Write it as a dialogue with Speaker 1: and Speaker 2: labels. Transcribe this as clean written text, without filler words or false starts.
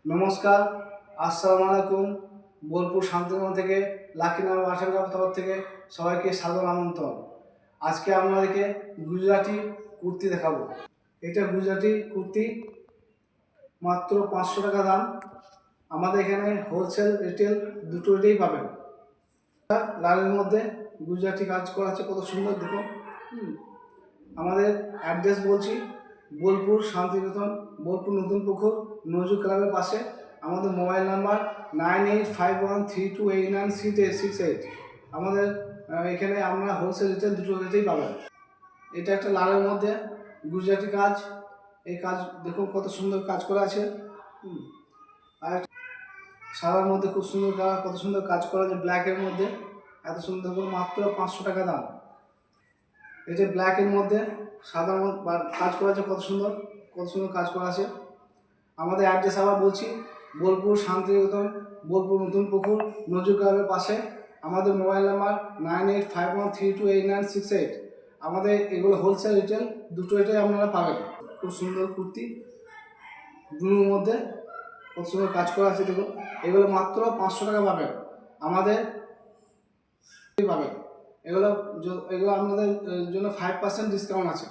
Speaker 1: নমস্কার, আসসালামু আলাইকুম। বোলপুর শান্তিনিকেতন থেকে লাকিনাম আসার তরফ থেকে সবাইকে সাদর আমন্ত্রণ। আজকে আপনাদেরকে গুজরাটি কুর্তি দেখাবো। এটা গুজরাটি কুর্তি, মাত্র 500 টাকা দাম। আমাদের এখানে হোলসেল রিটেল দুটোতেই পাবেন। লালের মধ্যে গুজরাটি কাজ করা আছে, কত সুন্দর দেখুন। আমাদের অ্যাড্রেস বলছি, বোলপুর শান্তিনিকেতন, বোলপুর নতুন পুকুর, নজরুল ক্লাবের পাশে। আমাদের মোবাইল নাম্বার 9851328968। আমাদের এখানে আমরা হোলসেল রিটেল দুটো রেটেই পাবেন। এটা একটা লালের মধ্যে গুজরাটি কাজ। এই কাজ দেখুন কত সুন্দর কাজ করা আছে। আর সাদার মধ্যে খুব সুন্দর কত সুন্দর কাজ করা আছে, ব্ল্যাকের মধ্যে এত সুন্দর করে, মাত্র 500 টাকা দাম। এই যে ব্ল্যাকের মধ্যে সাদা কাজ করা আছে, কত সুন্দর কাজ করা আছে। আমাদের অ্যাড্রেস আবার বলছি, বোলপুর শান্তিনিকেতন, বোলপুর নতুন পুকুর, নজরুল ক্লাবের পাশে। আমাদের মোবাইল নাম্বার 9851328968। আমাদের এগুলো হোলসেল রিটেল দুটো এটাই আপনারা পাবেন। খুব সুন্দর কুর্তি, ব্লুর মধ্যে কত সুন্দর কাজ করা আছে দেখুন। এগুলো মাত্র 500 টাকা পাবেন, আমাদের পাবেন। এগুলো আপনাদের জন্য 5% ডিসকাউন্ট আছে।